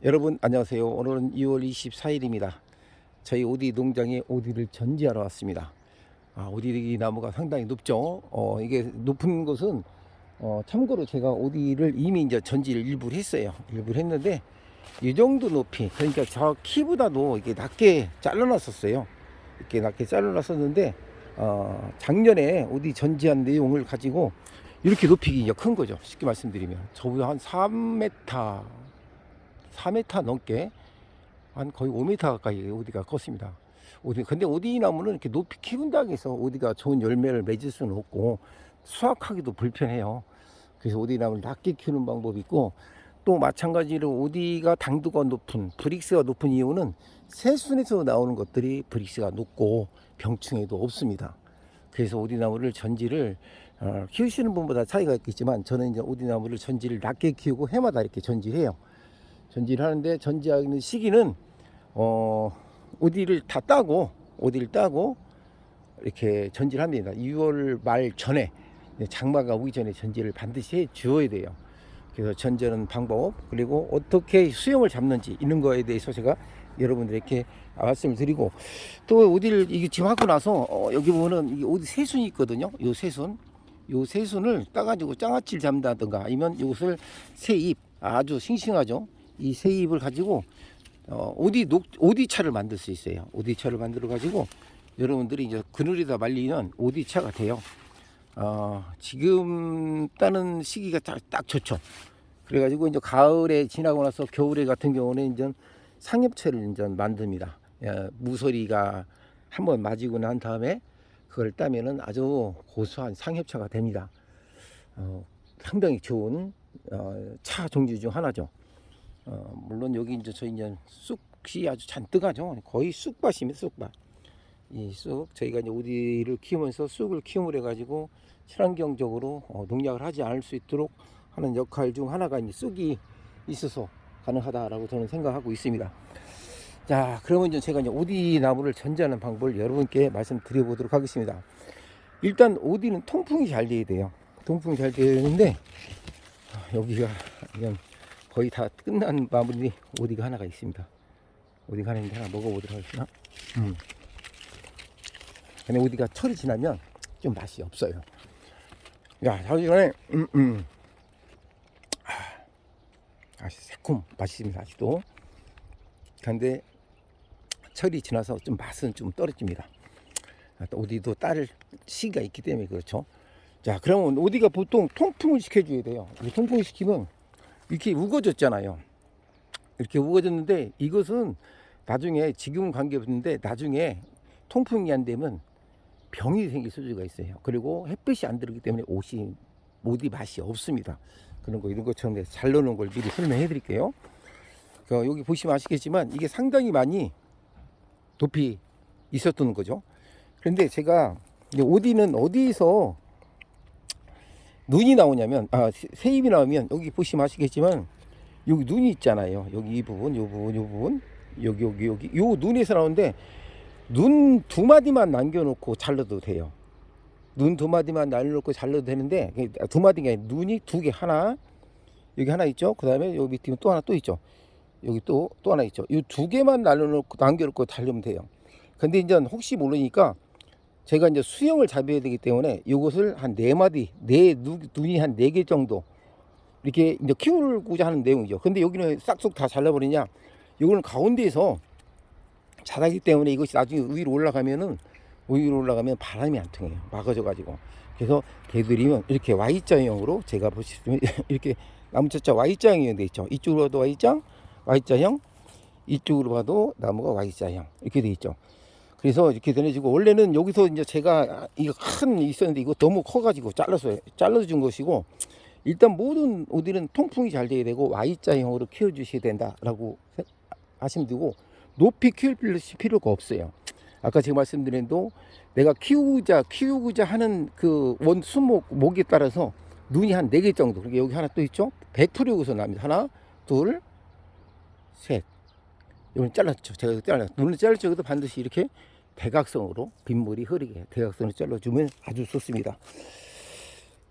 여러분 안녕하세요. 오늘은 2월 24일입니다. 저희 오디 농장에 오디를 전지하러 왔습니다. 오디 나무가 상당히 높죠. 이게 높은 것은 참고로 제가 오디를 이미 이제 전지를 일부를 했어요. 일부를 했는데 이 정도 높이, 그러니까 저 키보다도 이게 낮게 잘라놨었어요. 이렇게 낮게 잘라놨었는데 작년에 오디 전지한 내용을 가지고 이렇게 높이기 이제 큰 거죠. 쉽게 말씀드리면 저보다 한 3m 4m 넘게, 한 거의 5m 가까이 오디가 컸습니다. 근데 오디 나무는 이렇게 높이 키운다고 해서 오디가 좋은 열매를 맺을 수는 없고 수확하기도 불편해요. 그래서 오디 나무를 낮게 키우는 방법이 있고, 또 마찬가지로 오디가 당도가 높은, 브릭스가 높은 이유는 새순에서 나오는 것들이 브릭스가 높고 병충해도 없습니다. 그래서 오디 나무를 전지를 키우시는 분보다 차이가 있겠지만, 저는 이제 오디 나무를 전지를 낮게 키우고 해마다 이렇게 전지해요. 전지를 하는데, 전지하는 시기는 오디를 따고 이렇게 전지를 합니다. 2월 말 전에, 장마가 오기 전에 전지를 반드시 해 주어야 돼요. 그래서 전지하는 방법, 그리고 어떻게 수영을 잡는지 이런 거에 대해서 제가 여러분들에게 말씀을 드리고, 또 오디를 이게 지금 하고 나서 여기 보면은 이 오디 새순이 있거든요. 요 새순을 따가지고 장아찌를 잡는다든가, 아니면 이것을 새잎, 아주 싱싱하죠. 이 새잎을 가지고 오디차를 만들 수 있어요. 오디차를 만들어 가지고 여러분들이 이제 그늘에다 말리는 오디차가 돼요. 지금 따는 시기가 딱 좋죠. 그래가지고 이제 가을에 지나고 나서 겨울에 같은 경우는 이제 상엽채를 이제 만듭니다. 무서리가 한번 맞이고 난 다음에 그걸 따면은 아주 고소한 상엽차가 됩니다. 상당히 좋은 차 종류 중 하나죠. 물론 여기 이제 저희 이제 쑥이 아주 잔뜩 하죠. 거의 쑥밭입니다. 쑥밭. 이 쑥, 저희가 이제 오디를 키우면서 쑥을 키움을 해가지고 친환경적으로 농약을 하지 않을 수 있도록 하는 역할 중 하나가 이제 쑥이 있어서 가능하다라고 저는 생각하고 있습니다. 자, 그러면 이제 제가 이제 오디 나무를 전지하는 방법을 여러분께 말씀드려보도록 하겠습니다. 일단 오디는 통풍이 잘 돼야 돼요. 통풍이 잘 돼야 되는데, 여기가 그냥 거의 다 끝난 마무리 오디가 하나가 있습니다. 오디가 하나 있는데 하나 먹어보도록 하겠습니다. 근데 오디가 철이 지나면 좀 맛이 없어요. 야, 자기전에 아주 새콤 맛있습니다. 아직도. 근데 철이 지나서 좀 맛은 좀 떨어집니다. 오디도 딸 시기가 있기 때문에 그렇죠. 자, 그러면 오디가 보통 통풍을 시켜줘야 돼요. 통풍을 시키면 이렇게 우거졌잖아요. 이렇게 우거졌는데, 이것은 나중에, 지금은 관계없는데 나중에 통풍이 안 되면 병이 생길 수가 있어요. 그리고 햇빛이 안 들어오기 때문에 오디 맛이 없습니다. 그런 거 이런 것처럼 잘 넣는 걸 미리 설명해 드릴게요. 여기 보시면 아시겠지만 이게 상당히 많이 높이 있었던 거죠. 그런데 제가 오디는 어디서 눈이 나오냐면, 새잎이 나오면 여기 보시면 아시겠지만 여기 눈이 있잖아요. 여기 이 부분, 요 부분, 요 부분, 여기 요 눈에서 나오는데, 눈 두 마디만 남겨놓고 잘라도 돼요. 눈 두 마디만 남겨놓고 잘라도 되는데, 두 마디가 아니라 눈이 두 개, 하나, 여기 하나 있죠. 그 다음에 여기 밑에 또 하나 또 있죠. 여기 또 하나 있죠. 이 두 개만 남겨놓고 자르면 돼요. 근데 이제 혹시 모르니까 제가 이제 수영을 잡아야 되기 때문에 이것을 한 네 마디, 눈이 한 네 개 정도 이렇게 이제 키우고자 하는 내용이죠. 근데 여기는 싹둑 다 잘라버리냐? 이거는 가운데에서 자라기 때문에 이것이 나중에 위로 올라가면 바람이 안 통해요. 막아져 가지고. 그래서 개들이면 이렇게 Y자형으로, 제가 보시면 이렇게 나무차자 Y자형이 돼 있죠. 이쪽으로 봐도 Y자형, 이쪽으로 봐도 나무가 Y자형 이렇게 돼 있죠. 그래서 이렇게 되내지고, 원래는 여기서 이제 제가 이거 큰 있었는데 이거 너무 커가지고 잘라준 것이고, 일단 모든 오디는 통풍이 잘 돼야 되고 Y자형으로 키워주셔야 된다라고 하시면 되고, 높이 키울 필요가 없어요. 아까 제가 말씀드린 대로 내가 키우고자 하는 그 목에 따라서 눈이 한 4개 정도, 그러니까 여기 하나 또 있죠. 100% 여기서 납니다. 하나, 둘, 셋. 이건 잘랐죠. 제가 눈을 자를 적에도 반드시 이렇게 대각선으로 빗물이 흐르게 대각선으로 잘라주면 아주 좋습니다.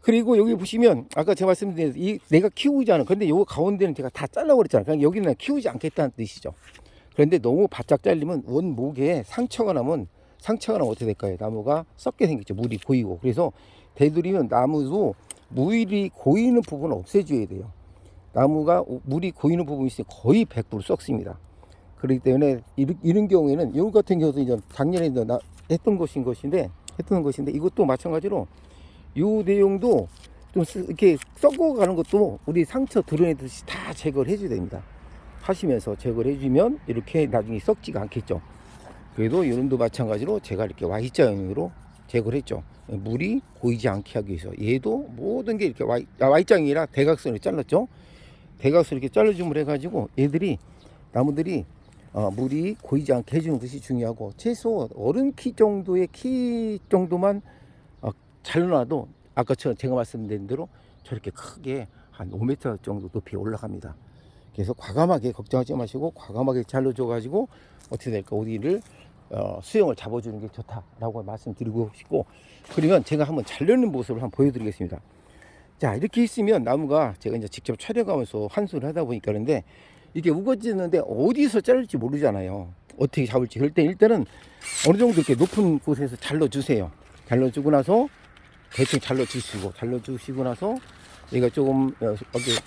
그리고 여기 보시면 아까 제가 말씀드린 이 내가 키우지 않은 근데 요 가운데는 제가 다 잘라버렸잖아요. 그냥 여기는 키우지 않겠다는 뜻이죠. 그런데 너무 바짝 잘리면 원목에 상처가 나면 어떻게 될까요? 나무가 썩게 생겼죠. 물이 고이고. 그래서 되도록이면 나무도 물이 고이는 부분을 없애줘야 돼요. 나무가 물이 고이는 부분이 있으면 거의 100% 썩습니다. 그렇기 때문에 이런 경우에는 요 같은 경우도 이제 작년에 했던 것인데 이것도 마찬가지로 요 내용도 좀 이렇게 썩어가는 것도 우리 상처 드러내듯이 다 제거를 해줘야 됩니다. 하시면서 제거를 해주면 이렇게 나중에 썩지가 않겠죠. 그래도 이런도 마찬가지로 제가 이렇게 Y자형으로 제거를 했죠. 물이 고이지 않게 하기 위해서 얘도 모든 게 이렇게 Y자형이 아니라 대각선을 잘랐죠. 대각선 이렇게 잘라줌을 해가지고 나무들이 물이 고이지 않게 해주는 것이 중요하고 최소 어른 키 정도만 잘라놔도 아까처럼 제가 말씀드린 대로 저렇게 크게 한 5m 정도 높이 올라갑니다. 그래서 과감하게 걱정하지 마시고 과감하게 잘라줘 가지고 어떻게 될까 어디를 수영을 잡아주는 게 좋다라고 말씀드리고 싶고 그러면 제가 한번 잘라는 모습을 한번 보여드리겠습니다. 자 이렇게 있으면 나무가 제가 이제 직접 촬영하면서 한수를 하다 보니까 그런데 이게 우거지는데 어디서 자를지 모르잖아요. 어떻게 잡을지. 그럴 때 일단은 어느 정도 이렇게 높은 곳에서 잘라주세요. 잘라주고 나서 대충 잘라주시고 나서 얘가 조금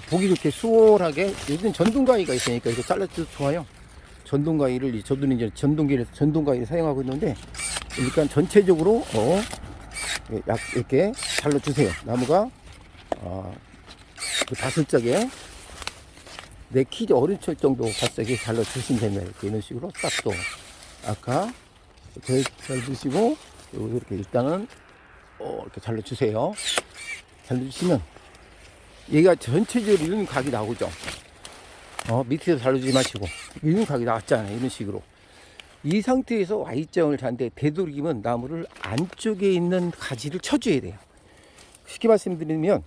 보기 좋게 수월하게 요즘 전동가위가 있으니까 이렇게 잘라도 좋아요. 저는 이제 전동가위를 사용하고 있는데 일단 전체적으로 이렇게 잘라주세요. 나무가 그 다슬짝에 내 키 어린 척 정도 바싹이 잘라주시면 됩니다. 이렇게 이런 식으로 딱 또 아까 잘 주시고 이렇게 일단은 이렇게 잘라주세요. 잘라주시면 얘가 전체적으로 이런 각이 나오죠. 밑에서 잘라주지 마시고 이런 각이 나왔잖아요. 이런 식으로 이 상태에서 Y자형을 자는데 되도록이면 나무를 안쪽에 있는 가지를 쳐줘야 돼요. 쉽게 말씀드리면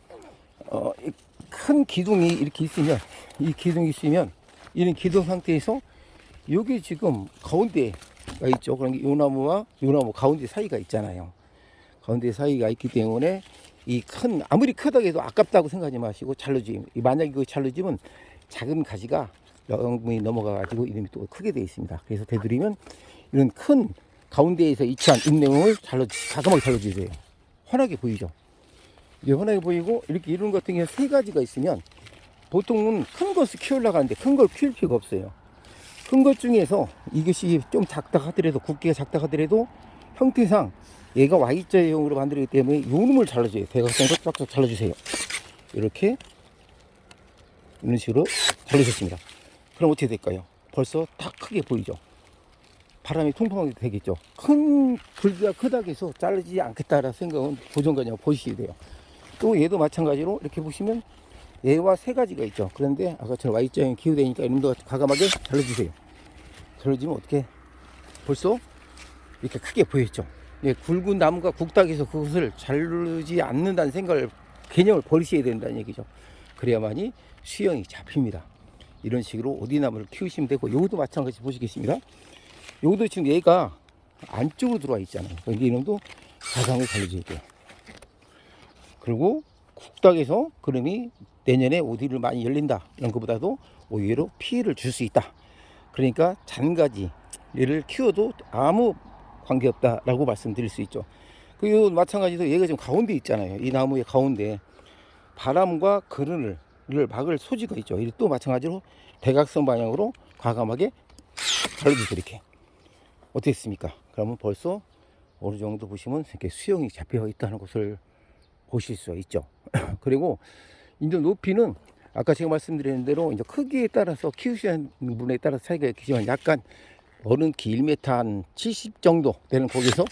큰 기둥이 이렇게 있으면 이런 기둥 상태에서 여기 지금 가운데가 있죠. 그런 게 요 나무와 요 나무 가운데 사이가 있잖아요. 가운데 사이가 있기 때문에 아무리 크다고 해도 아깝다고 생각하지 마시고 만약에 이거 잘라지면 작은 가지가 영분이 넘어가 가지고 이름이 또 크게 되어 있습니다. 그래서 되도록이면 이런 큰 가운데에서 이치한 잎내용을 가감하게 잘라주세요. 환하게 보이죠. 이게 환하게 보이고 이렇게 이런 같은 경우 세 가지가 있으면 보통은 큰 것을 키우려고 하는데 큰 걸 키울 필요가 없어요. 큰 것 중에서 이것이 좀 작다 하더라도 굵기가 작다 하더라도 형태상 얘가 Y자형으로 만들기 때문에 요 놈을 잘라줘요. 대각선으로 쫙쫙 잘라주세요. 이렇게 이런 식으로 잘라줬습니다. 그럼 어떻게 될까요? 벌써 다 크게 보이죠. 바람이 통풍하게 되겠죠. 큰 굵기가 크다고 해서 자르지 않겠다라는 생각은 고정관념 보시셔야 돼요. 또 얘도 마찬가지로 이렇게 보시면 얘와 세 가지가 있죠. 그런데 아까처럼 Y자형 기후되니까 이놈도 과감하게 잘라주세요. 잘라주면 어떻게 벌써 이렇게 크게 보였죠. 예, 굵은 나무가 굵다고 해서 그것을 자르지 않는다는 개념을 버리셔야 된다는 얘기죠. 그래야만이 수영이 잡힙니다. 이런 식으로 오디나무를 키우시면 되고 요것도 마찬가지 보시겠습니다. 요것도 지금 얘가 안쪽으로 들어와 있잖아요. 그러니까 이놈도 가상을 잘라줘야 돼요. 그리고 굵다고 그름이 내년에 오디를 많이 열린다 이런 것보다도 오히려 피해를 줄 수 있다. 그러니까 잔가지 얘를 키워도 아무 관계없다라고 말씀드릴 수 있죠. 그리고 마찬가지로 얘가 지금 가운데 있잖아요. 이 나무의 가운데 바람과 그늘을 막을 소지가 있죠. 또 마찬가지로 대각선 방향으로 과감하게 잘라주세요. 이렇게 어떻습니까? 그러면 벌써 어느 정도 보시면 이렇게 수영이 잡혀 있다는 것을 보실 수가 있죠. 그리고 이제 높이는 아까 제가 말씀드린 대로 이제 크기에 따라서 키우시는 분에 따라 차이가 있지만 약간 어른 키 1m 한 70 정도 되는 거기서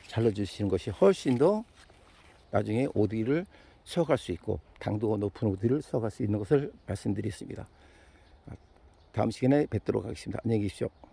잘라주시는 것이 훨씬 더 나중에 오디를 수확할 수 있고 당도가 높은 오디를 수확할 수 있는 것을 말씀드렸습니다. 다음 시간에 뵙도록 하겠습니다. 안녕히 계십시오.